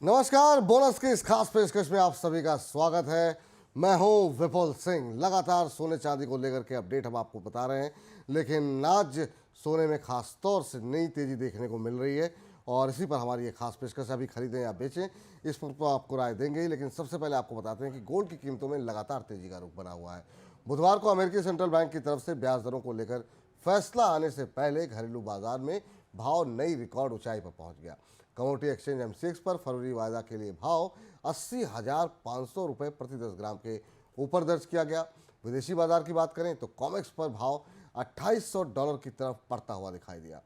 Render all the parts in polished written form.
नमस्कार। बोनस की इस खास पेशकश में आप सभी का स्वागत है। मैं हूं विपुल सिंह। लगातार सोने चांदी को लेकर के अपडेट हम आपको बता रहे हैं, लेकिन आज सोने में खास तौर से नई तेजी देखने को मिल रही है और इसी पर हमारी ये खास पेशकश है। अभी खरीदें या बेचें, इस पर तो आपको राय देंगे ही, लेकिन सबसे पहले आपको बताते हैं कि गोल्ड की कीमतों में लगातार तेजी का रुख बना हुआ है। बुधवार को अमेरिकी सेंट्रल बैंक की तरफ से ब्याज दरों को लेकर फैसला आने से पहले घरेलू बाजार में भाव नई रिकॉर्ड ऊंचाई पर पहुंच गया। कमोडिटी एक्सचेंज एमसीएक्स पर फरवरी वायदा के लिए भाव 80,500 रुपये प्रति 10 ग्राम के ऊपर दर्ज किया गया। विदेशी बाजार की बात करें तो कॉमेक्स पर भाव $2,800 की तरफ बढ़ता हुआ दिखाई दिया।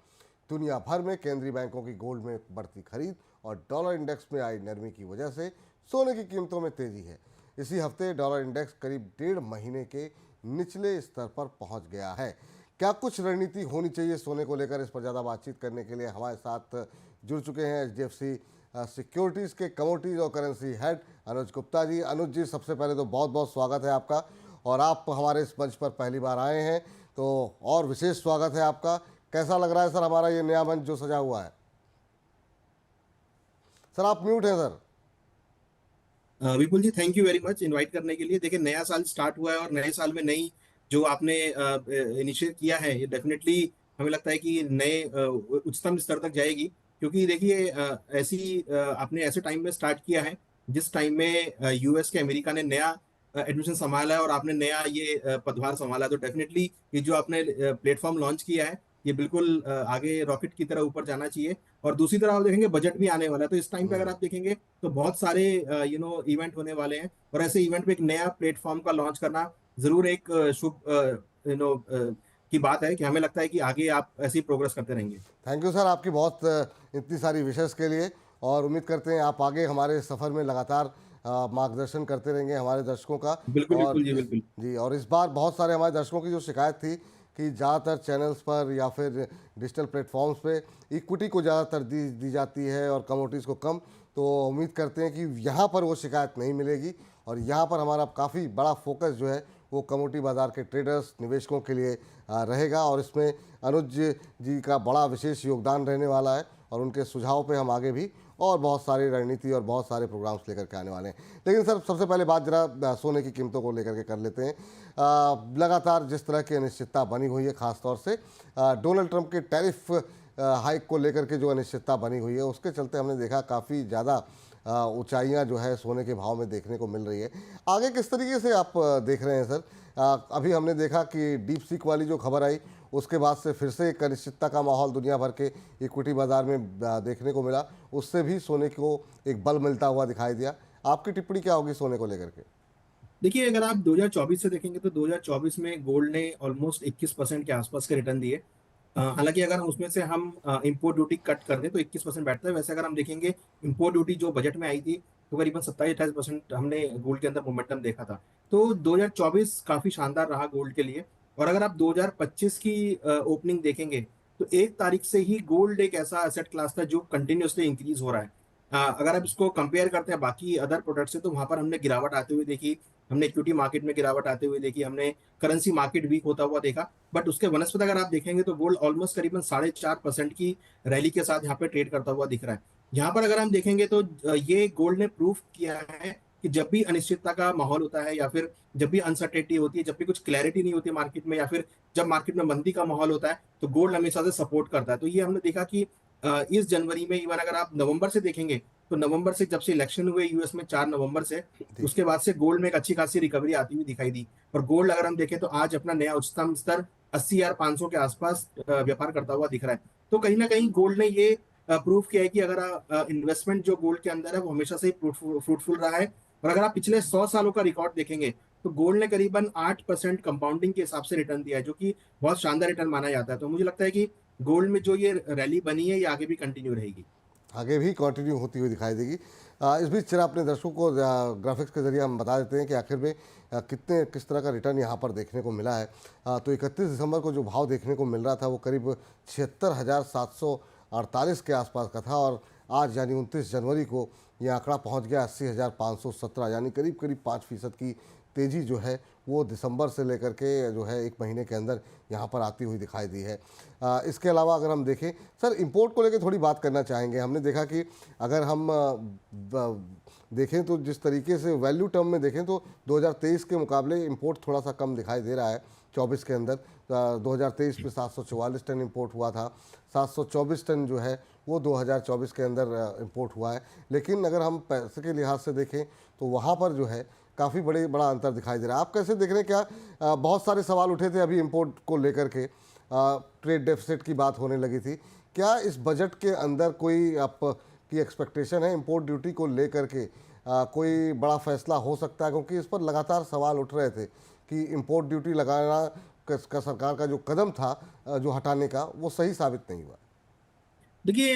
दुनिया भर में केंद्रीय बैंकों की गोल्ड में बढ़ती खरीद और डॉलर इंडेक्स में आई नरमी की वजह से सोने की कीमतों में तेजी है। इसी हफ्ते डॉलर इंडेक्स करीब 1.5 महीने के निचले स्तर पर पहुंच गया है। क्या कुछ रणनीति होनी चाहिए सोने को लेकर? इस पर ज़्यादा बातचीत करने के लिए हमारे साथ जुड़ चुके हैं एचडीएफसी सिक्योरिटीज़ के कमोडिटीज और करेंसी हेड अनुज गुप्ता जी। अनुज जी, सबसे पहले तो बहुत बहुत स्वागत है आपका, और आप हमारे इस मंच पर पहली बार आए हैं तो और विशेष स्वागत है आपका। कैसा लग रहा है सर हमारा ये नया मंच जो सजा हुआ है? सर आप म्यूट हैं sir. Vipul ji, thank you very much invite करने के लिए। देखिए, नया साल स्टार्ट हुआ है और नए साल में नई जो आपने इनिशिएट किया है, ये डेफिनेटली हमें लगता है कि नए उच्चतम स्तर तक जाएगी। क्योंकि देखिए, आपने ऐसे टाइम में स्टार्ट किया है जिस टाइम में यूएस के अमेरिका ने नया एडमिशन संभाला है और आपने नया ये पदभार संभाला है। तो डेफिनेटली ये जो आपने प्लेटफॉर्म लॉन्च किया है, ये बिल्कुल आगे रॉकेट की तरह ऊपर जाना चाहिए। और दूसरी तरफ आप देखेंगे, बजट भी आने वाला है, तो इस टाइम पे अगर आप देखेंगे तो बहुत सारे इवेंट होने वाले हैं। और ऐसे इवेंट पे एक नया प्लेटफॉर्म का लॉन्च करना जरूर एक शुभ की बात है कि हमें लगता है कि आगे आप ऐसी प्रोग्रेस करते रहेंगे। थैंक यू सर आपकी बहुत इतनी सारी विशेष के लिए, और उम्मीद करते हैं आप आगे हमारे सफ़र में लगातार मार्गदर्शन करते रहेंगे हमारे दर्शकों का। बिल्कुल और बिल्कुल जी, बिल्कुल। जी, और इस बार बहुत सारे हमारे दर्शकों की जो शिकायत थी कि ज़्यादातर चैनल्स पर या फिर डिजिटल प्लेटफॉर्म्स पे इक्विटी को ज़्यादा तरजीह दी जाती है और कमोडिटीज़ को कम, तो उम्मीद करते हैं कि यहाँ पर वो शिकायत नहीं मिलेगी और यहाँ पर हमारा काफ़ी बड़ा फोकस जो है वो कमोडिटी बाज़ार के ट्रेडर्स, निवेशकों के लिए रहेगा। और इसमें अनुज जी का बड़ा विशेष योगदान रहने वाला है और उनके सुझाव पे हम आगे भी और बहुत सारी रणनीति और बहुत सारे प्रोग्राम्स लेकर के आने वाले हैं। लेकिन सर, सबसे पहले बात जरा सोने की कीमतों को लेकर के कर लेते हैं। लगातार जिस तरह की अनिश्चितता बनी हुई है, ख़ासतौर से डोनाल्ड ट्रंप के टैरिफ हाइक को लेकर के जो अनिश्चितता बनी हुई है, उसके चलते हमने देखा काफ़ी ज़्यादा ऊंचाइयां जो है सोने के भाव में देखने को मिल रही है। आगे किस तरीके से आप देख रहे हैं सर? अभी हमने देखा कि डीप सीक वाली जो खबर आई, उसके बाद से फिर से एक अनिश्चितता का माहौल दुनिया भर के इक्विटी बाजार में देखने को मिला। उससे भी सोने को एक बल मिलता हुआ दिखाई दिया। आपकी टिप्पणी क्या होगी सोने को लेकर के? देखिए, अगर आप 2024 से देखेंगे तो 2024 में गोल्ड ने ऑलमोस्ट 21% के आसपास के रिटर्न दिए। हालांकि अगर उसमें से हम इंपोर्ट ड्यूटी कट कर दें तो 21% बैठता है। वैसे अगर हम देखेंगे, इंपोर्ट ड्यूटी जो बजट में आई थी तो करीबन 27-28% हमने गोल्ड के अंदर मोमेंटम देखा था। तो 2024 काफी शानदार रहा गोल्ड के लिए। और अगर आप 2025 की ओपनिंग देखेंगे तो 1 तारीख से ही गोल्ड एक ऐसा एसेट क्लास था जो कंटिन्यूसली इंक्रीज हो रहा है। अगर आप इसको कंपेयर करते हैं बाकी अदर प्रोडक्ट से, तो वहां पर हमने गिरावट आते हुए देखी। हमने इक्विटी मार्केट में गिरावट आते हुए देखी, हमने करेंसी मार्केट वीक होता हुआ देखा। बट उसके वनस्पत अगर आप देखेंगे तो गोल्ड ऑलमोस्ट करीबन 4.5% की रैली के साथ यहाँ पे ट्रेड करता हुआ दिख रहा है। यहाँ पर अगर हम देखेंगे तो ये गोल्ड ने प्रूफ किया है कि जब भी अनिश्चितता का माहौल होता है, या फिर जब भी अनसर्टेनिटी होती है, जब भी कुछ क्लैरिटी नहीं होती मार्केट में, या फिर जब मार्केट में मंदी का माहौल होता है, तो गोल्ड हमेशा से सपोर्ट करता है। तो ये हमने देखा कि इस जनवरी में, इवन अगर आप नवंबर से देखेंगे तो नवंबर से, जब से इलेक्शन हुए यूएस में 4 नवंबर से, जी। उसके बाद से गोल्ड में एक अच्छी खासी रिकवरी आती हुई दिखाई दी। और गोल्ड अगर हम देखें तो आज अपना नया उच्चतम स्तर 80,500 के आसपास व्यापार करता हुआ दिख रहा है। तो कहीं ना कहीं गोल्ड ने ये प्रूव किया है कि अगर इन्वेस्टमेंट जो गोल्ड के अंदर है वो हमेशा से फ्रूटफुल रहा है। और अगर आप पिछले 100 सालों का रिकॉर्ड देखेंगे तो गोल्ड ने करीबन 8% कंपाउंडिंग के हिसाब से रिटर्न दिया है, जो कि बहुत शानदार रिटर्न माना जाता है। तो मुझे लगता है कि गोल्ड में जो ये रैली बनी है, ये आगे भी कंटिन्यू रहेगी। आगे भी कंटिन्यू होती हुई दिखाई देगी। इस बीच जरा अपने दर्शकों को ग्राफिक्स के जरिए हम बता देते हैं कि आखिर में किस तरह का रिटर्न यहाँ पर देखने को मिला है। तो 31 दिसंबर को जो भाव देखने को मिल रहा था वो करीब 76,748 के आसपास का था, और आज यानी 29 जनवरी को ये आंकड़ा पहुंच गया 80,517, यानी करीब करीब 5% की तेज़ी जो है वो दिसंबर से लेकर के जो है एक महीने के अंदर यहाँ पर आती हुई दिखाई दी है। इसके अलावा अगर हम देखें सर, इंपोर्ट को लेकर थोड़ी बात करना चाहेंगे। हमने देखा कि अगर हम देखें तो जिस तरीके से वैल्यू टर्म में देखें तो 2023 के मुकाबले इंपोर्ट थोड़ा सा कम दिखाई दे रहा है 24 के अंदर। 2023 में 744 टन इंपोर्ट हुआ था, 724 टन जो है वो 2024 के अंदर इंपोर्ट हुआ है। लेकिन अगर हम पैसे के लिहाज से देखें तो वहाँ पर जो है काफ़ी बड़ा अंतर दिखाई दे रहा है। आप कैसे देख रहे हैं? क्या बहुत सारे सवाल उठे थे अभी इंपोर्ट को लेकर के, ट्रेड डेफिसिट की बात होने लगी थी। क्या इस बजट के अंदर कोई आप की एक्सपेक्टेशन है इंपोर्ट ड्यूटी को लेकर के कोई बड़ा फैसला हो सकता है? क्योंकि इस पर लगातार सवाल उठ रहे थे कि इंपोर्ट ड्यूटी लगाना का सरकार का जो कदम था जो हटाने का, वो सही साबित नहीं हुआ। देखिए,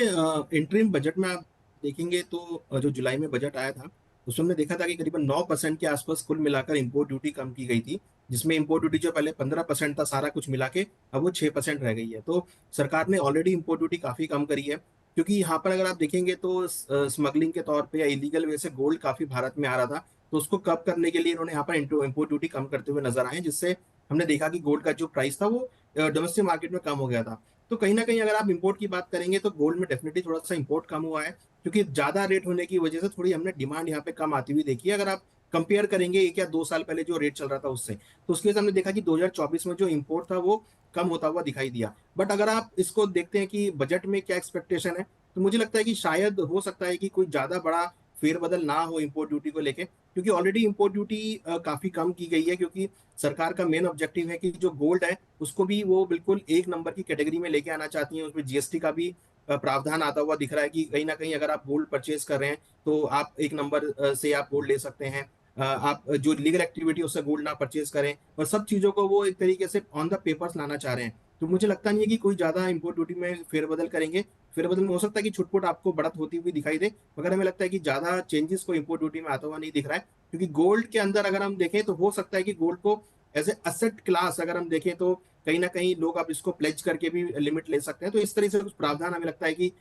इंटरिम बजट में आप देखेंगे तो जो जुलाई में बजट आया था उसमें हमने देखा था कि करीबन 9% के आसपास कुल मिलाकर इंपोर्ट ड्यूटी कम की गई थी, जिसमें इंपोर्ट ड्यूटी जो पहले 15% था सारा कुछ मिला के, अब वो 6% रह गई है। तो सरकार ने ऑलरेडी इंपोर्ट ड्यूटी काफी कम करी है, क्योंकि यहाँ पर अगर आप देखेंगे तो स्मगलिंग के तौर पे या इलीगल वे से गोल्ड काफी भारत में आ रहा था, तो उसको कम करने के लिए इन्होंने यहाँ पर इंपोर्ट ड्यूटी कम करते हुए नजर आए, जिससे हमने देखा कि गोल्ड का जो प्राइस था वो डोमेस्टिक मार्केट में कम हो गया था। तो कहीं ना कहीं अगर आप इंपोर्ट की बात करेंगे तो गोल्ड में डेफिनेटली थोड़ा सा इंपोर्ट कम हुआ है, क्योंकि ज्यादा रेट होने की वजह से थोड़ी हमने डिमांड यहाँ पे कम आती हुई देखी है। अगर आप कंपेयर करेंगे 1 या 2 साल पहले जो रेट चल रहा था उससे, तो उसके वजह से हमने देखा कि 2024 में जो इंपोर्ट था वो कम होता हुआ दिखाई दिया। बट अगर आप इसको देखते हैं कि बजट में क्या एक्सपेक्टेशन है, तो मुझे लगता है कि शायद हो सकता है कि कोई ज्यादा बड़ा फेरबदल ना हो इंपोर्ट ड्यूटी को लेके, क्योंकि ऑलरेडी इंपोर्ट ड्यूटी काफी कम की गई है, क्योंकि सरकार का मेन ऑब्जेक्टिव है कि जो गोल्ड है उसको भी वो बिल्कुल 1 नंबर की कैटेगरी में लेके आना चाहती है। उसमें जीएसटी का भी प्रावधान आता हुआ दिख रहा है कि कहीं ना कहीं अगर आप गोल्ड परचेज कर रहे हैं तो आप 1 नंबर से आप गोल्ड ले सकते हैं। आप जो लीगल एक्टिविटी उससे गोल्ड ना परचेज करें, और सब चीजों को वो एक तरीके से ऑन द पेपर्स लाना चाह रहे हैं। तो मुझे लगता नहीं है कि कोई ज्यादा इंपोर्ट ड्यूटी में फेरबदल करेंगे। फेरबदल में हो सकता है कि छुटपुट आपको बढ़त होती हुई दिखाई दे, मगर हमें लगता है कि ज्यादा चेंजेस को इंपोर्ट ड्यूटी में आता हुआ नहीं दिख रहा है, क्योंकि गोल्ड के अंदर अगर हम देखें तो हो सकता है कि गोल्ड को एज ए असेट क्लास अगर हम देखें तो कहीं ना कहीं लोग अब इसको प्लेज करके भी लिमिट ले सकते हैं। तो इस तरह से कुछ प्रावधान हमें लगता है कि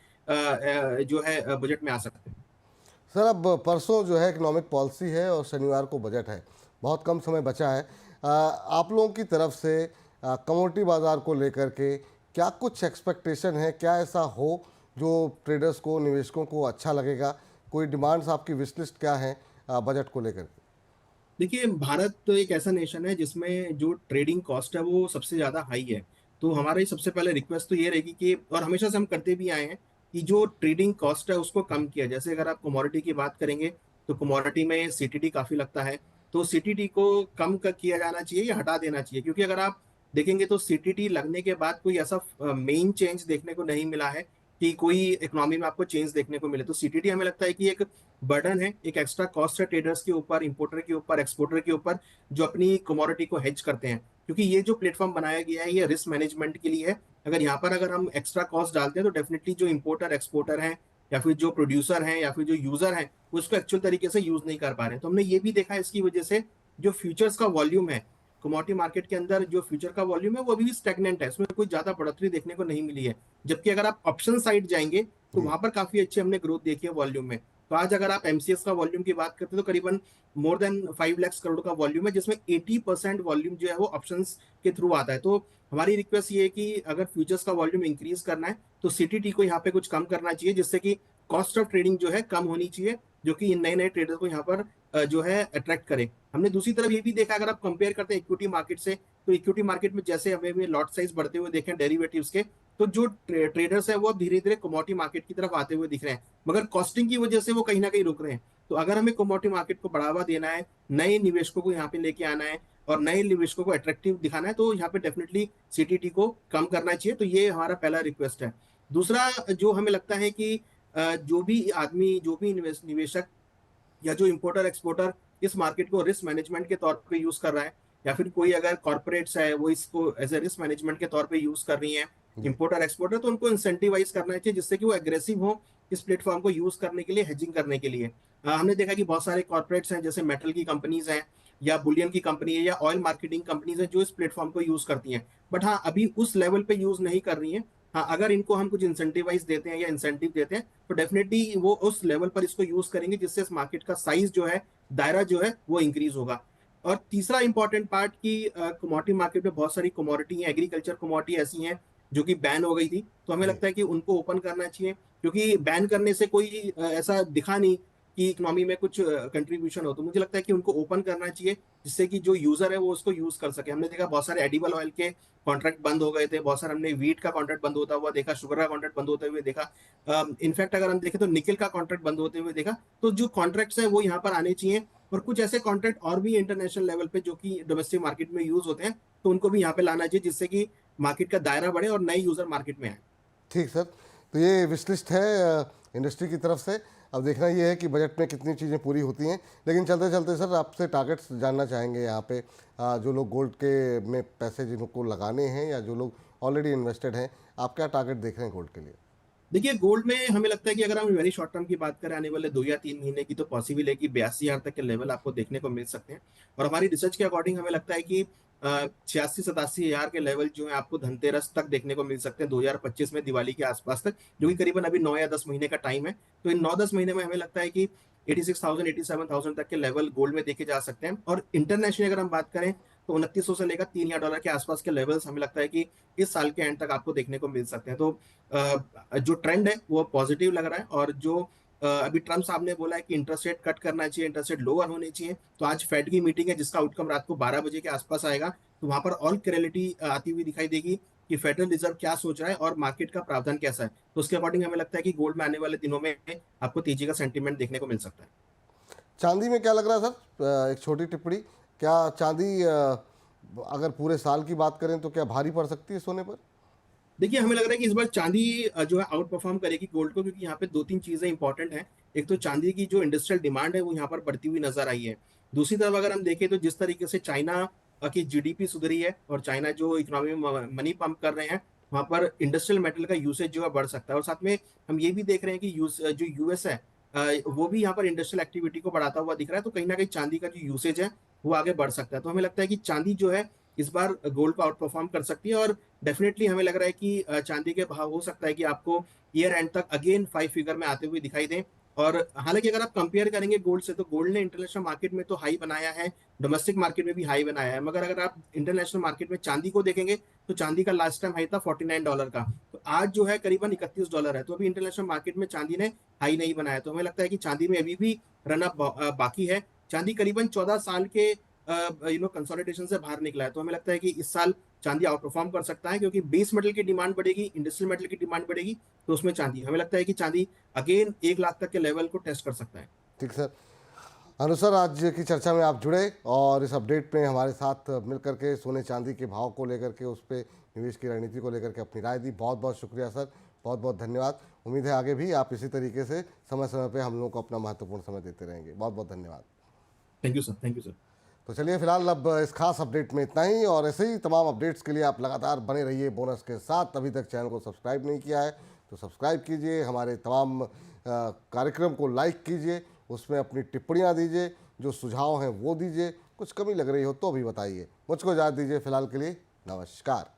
जो है बजट में आ सकते हैं। सर, अब परसों जो है इकोनॉमिक पॉलिसी है और शनिवार को बजट है, बहुत कम समय बचा है। आप लोगों की तरफ से कमोडिटी बाज़ार को लेकर के क्या कुछ एक्सपेक्टेशन है? क्या ऐसा हो जो ट्रेडर्स को, निवेशकों को अच्छा लगेगा? कोई डिमांड्स, आपकी विश लिस्ट क्या है बजट को लेकर के? देखिए, भारत तो एक ऐसा नेशन है जिसमें जो ट्रेडिंग कॉस्ट है वो सबसे ज्यादा हाई है। तो हमारी सबसे पहले रिक्वेस्ट तो ये रहेगी कि, और हमेशा से हम करते भी आए हैं, कि जो ट्रेडिंग कॉस्ट है उसको कम किया। जैसे अगर आप कमोडिटी की बात करेंगे तो कमोडिटी में सीटीटी काफी लगता है, तो सीटीटी को कम किया जाना चाहिए या हटा देना चाहिए, क्योंकि अगर आप देखेंगे तो सीटीटी लगने के बाद कोई ऐसा मेन चेंज देखने को नहीं मिला है कि कोई इकोनॉमी में आपको चेंज देखने को मिले। तो सीटीटी हमें लगता है कि एक बर्डन है, एक एक्स्ट्रा कॉस्ट है ट्रेडर्स के ऊपर, इंपोर्टर के ऊपर, एक्सपोर्टर के ऊपर, जो अपनी कमोडिटी को हेज करते हैं। क्योंकि ये जो प्लेटफॉर्म बनाया गया है ये रिस्क मैनेजमेंट के लिए है। अगर यहाँ पर अगर हम एक्स्ट्रा कॉस्ट डालते हैं तो डेफिनेटली जो इंपोर्टर एक्सपोर्टर हैं या फिर जो प्रोड्यूसर हैं या फिर जो यूजर हैं वो इसको एक्चुअल तरीके से यूज नहीं कर पा रहे हैं। तो हमने ये भी देखा है इसकी वजह से जो फ्यूचर्स का वॉल्यूम है कमोडिटी मार्केट के अंदर, जो फ्यूचर का वॉल्यूम है वो अभी भी स्टेगनेंट है, उसमें कोई ज्यादा बढ़ोतरी देखने को नहीं मिली है। जबकि अगर आप ऑप्शन साइड जाएंगे तो जी। वहां पर काफी अच्छी हमने ग्रोथ देखी है वॉल्यूम में। तो आज अगर आप एमसीएक्स का वॉल्यूम की बात करते हैं तो करीबन मोर देन 5 लाख करोड़ का वॉल्यूम है, जिसमें 80% वॉल्यूम जो है वो ऑप्शंस के थ्रू आता है। तो हमारी रिक्वेस्ट ये है कि अगर फ्यूचर्स का वॉल्यूम इंक्रीज करना है तो सीटीटी को यहाँ पे कुछ कम करना चाहिए, जिससे कि कॉस्ट ऑफ ट्रेडिंग जो है कम होनी चाहिए, जो कि इन नए नए ट्रेडर्स को यहाँ पर जो है अट्रैक्ट करे। हमने दूसरी तरफ ये भी देखा, अगर आप कंपेयर करते हैं इक्विटी मार्केट से, तो इक्विटी मार्केट में जैसे हमें लॉट साइज बढ़ते हुए देखें डेरिवेटिव्स के, तो जो ट्रेडर्स हैं वो अब धीरे धीरे कमोडिटी मार्केट की तरफ आते हुए दिख रहे हैं, मगर कॉस्टिंग की वजह से वो कहीं ना कहीं रुक रहे हैं। तो अगर हमें कमोडिटी मार्केट को बढ़ावा देना है, नए निवेशकों को यहाँ पे लेके आना है और नए निवेशकों को अट्रैक्टिव दिखाना है, तो यहाँ पे डेफिनेटली सीटीटी को कम करना चाहिए। तो ये हमारा पहला रिक्वेस्ट है। दूसरा, जो हमें लगता है कि जो भी आदमी, जो भी निवेशक या जो इंपोर्टर एक्सपोर्टर इस मार्केट को रिस्क मैनेजमेंट के तौर पे यूज कर रहा है, या फिर कोई अगर कॉर्पोरेट्स है वो इसको एज ए रिस्क मैनेजमेंट के तौर पे यूज कर रही हैं, जी। इंपोर्टर एक्सपोर्टर, तो उनको इंसेंटिवाइज करना चाहिए, जिससे कि वो एग्रेसिव हो इस प्लेटफॉर्म को यूज करने के लिए, हेजिंग करने के लिए। हमने देखा कि बहुत सारे कॉर्पोरेट्स हैं, जैसे मेटल की कंपनीज हैं या बुलियन की कंपनी है या ऑयल मार्केटिंग कंपनीज है, जो इस प्लेटफॉर्म को यूज करती हैं, बट हाँ अभी उस लेवल पे यूज नहीं कर रही हैं। हाँ, अगर इनको हम कुछ इंसेंटिवाइज देते हैं या इंसेंटिव देते हैं तो डेफिनेटली वो उस लेवल पर इसको यूज करेंगे जिससे इस मार्केट का साइज जो है, दायरा जो है वो इंक्रीज होगा। और तीसरा इंपॉर्टेंट पार्ट की कमोडिटी मार्केट में बहुत सारी कमोडिटी हैं, एग्रीकल्चर कमोडिटी ऐसी हैं जो कि बैन हो गई थी, तो हमें जी। लगता है कि उनको ओपन करना चाहिए, क्योंकि बैन करने से कोई ऐसा दिखा नहीं कि इकोनॉमी में कुछ कंट्रीब्यूशन हो, तो मुझे लगता है कि उनको ओपन करना चाहिए जिससे कि जो यूजर है वो उसको यूज कर सके। हमने देखा बहुत सारे एडिबल ऑयल के कॉन्ट्रैक्ट बंद हो गए थे, बहुत सारे हमने वीट का कॉन्ट्रैक्ट बंद होता हुआ देखा, शुगर का कॉन्ट्रैक्ट बंद होते हुए देखा, इनफैक्ट अगर हम देखें तो निकल का कॉन्ट्रैक्ट बंद होते हुए देखा। तो जो कॉन्ट्रैक्ट्स है वो यहाँ पर आने चाहिए, और कुछ ऐसे कॉन्ट्रैक्ट और भी इंटरनेशनल लेवल पे जो कि डोमेस्टिक मार्केट में यूज होते हैं, तो उनको भी यहाँ पे लाना चाहिए जिससे कि मार्केट का दायरा बढ़े और नए यूजर मार्केट में आए। ठीक सर, तो ये विश लिस्ट है इंडस्ट्री की तरफ से। अब देखना ये है कि बजट में कितनी चीज़ें पूरी होती हैं। लेकिन चलते चलते सर आपसे टारगेट्स जानना चाहेंगे यहाँ पे, जो लोग गोल्ड के में पैसे जिनको लगाने हैं या जो लोग ऑलरेडी इन्वेस्टेड हैं, आप क्या टारगेट देख रहे हैं गोल्ड के लिए? देखिए, गोल्ड में हमें लगता है कि अगर हम वेरी शॉर्ट टर्म की बात करें आने वाले 2 या 3 महीने की, तो पॉसिबल है कि 82,000 तक के लेवल आपको देखने को मिल सकते हैं। और हमारी रिसर्च के अकॉर्डिंग हमें लगता है कि 86-87,000 के लेवल जो है आपको धनतेरस तक देखने को मिल सकते हैं, 2025 में दिवाली के आसपास तक, जो कि करीबन अभी 9 या 10 महीने का टाइम है। तो इन 9-10 महीने में हमें लगता है कि 86,000 87,000 तक के लेवल गोल्ड में देखे जा सकते हैं। और इंटरनेशनली अगर हम बात करें तो 2900 से लेकर $3,000 के आसपास के लेवल्स हमें लगता है कि इस साल के एंड तक आपको देखने को मिल सकते हैं। तो जो ट्रेंड है वो पॉजिटिव लग रहा है। और जो अभी ट्रम्प साहब ने बोला है कि इंटरेस्ट रेट कट करना चाहिए, इंटरेस्ट रेट लोअर होनी चाहिए, तो आज फेड की मीटिंग है जिसका आउटकम रात को 12 बजे के आसपास आएगा, तो वहां पर और क्लैरिटी आती हुई दिखाई देगी कि फेडरल रिजर्व क्या सोच रहा है और मार्केट का प्रावधान कैसा है। तो उसके अकॉर्डिंग हमें लगता है कि गोल्ड में आने वाले दिनों में आपको तेजी का सेंटीमेंट देखने को मिल सकता है। चांदी में क्या लग रहा है सर? एक छोटी टिप्पणी, क्या चांदी अगर पूरे साल की बात करें तो क्या भारी पड़ सकती है सोने पर? देखिए, हमें लग रहा है कि इस बार चांदी जो है आउट परफॉर्म करेगी गोल्ड को, क्योंकि यहाँ पे 2-3 चीजें इंपॉर्टेंट हैं। एक तो चांदी की जो इंडस्ट्रियल डिमांड है वो यहाँ पर बढ़ती हुई नजर आई है। दूसरी तरफ अगर हम देखें तो जिस तरीके से चाइना की जीडीपी सुधरी है और चाइना जो इकोनॉमी में मनी पंप कर रहे हैं, वहां पर इंडस्ट्रियल मेटल का यूसेज जो है बढ़ सकता है। और साथ में हम ये भी देख रहे हैं कि जो यूएस है, वो भी यहाँ पर इंडस्ट्रियल एक्टिविटी को बढ़ाता हुआ दिख रहा है, तो कहीं ना कहीं चांदी का जो यूसेज है वो आगे बढ़ सकता है। तो हमें लगता है कि चांदी जो है इस बार गोल्ड को आउट परफॉर्म कर सकती है। और डेफिनेटली हमें लग रहा है कि चांदी के भाव हो सकता है कि आपको ईयर एंड तक अगेन 5 फिगर में आते हुए दिखाई दें। और हालांकि अगर आप कंपेयर करेंगे गोल्ड से, तो गोल्ड ने इंटरनेशनल मार्केट में तो हाई बनाया है, डोमेस्टिक मार्केट में भी हाई बनाया है, मगर अगर आप इंटरनेशनल मार्केट में चांदी को देखेंगे तो चांदी का लास्ट टाइम हाई था $49 का, तो आज जो है करीबन $31 है। तो अभी इंटरनेशनल मार्केट में चांदी ने हाई नहीं बनाया, तो हमें लगता है कि चांदी में अभी भी रनअप बाकी है। चांदी करीबन 14 साल के कंसोलिडेशन से बाहर निकला है, तो हमें लगता है कि इस साल चांदी आउट परफॉर्म कर सकता है, क्योंकि बेस मेटल की डिमांड बढ़ेगी, इंडस्ट्रियल मेटल की डिमांड बढ़ेगी, तो उसमें चांदी हमें लगता है कि चांदी अगेन 1 लाख तक के लेवल को टेस्ट कर सकता है। ठीक सर। अनुसर, आज की चर्चा में आप जुड़े और इस अपडेट में हमारे साथ मिल करके सोने चांदी के भाव को लेकर के, उस पर निवेश की रणनीति को लेकर के अपनी राय दी। बहुत बहुत शुक्रिया सर, बहुत बहुत धन्यवाद। उम्मीद है आगे भी आप इसी तरीके से समय समय पे हम लोगों को अपना महत्वपूर्ण समय देते रहेंगे। बहुत बहुत धन्यवाद। Thank you sir, thank you sir. तो चलिए फिलहाल अब इस खास अपडेट में इतना ही, और ऐसे ही तमाम अपडेट्स के लिए आप लगातार बने रहिए बोनस के साथ। अभी तक चैनल को सब्सक्राइब नहीं किया है तो सब्सक्राइब कीजिए, हमारे तमाम कार्यक्रम को लाइक कीजिए, उसमें अपनी टिप्पणियाँ दीजिए, जो सुझाव हैं वो दीजिए, कुछ कमी लग रही हो तो भी बताइए। मुझको इजाज़त दीजिए फिलहाल के लिए, नमस्कार।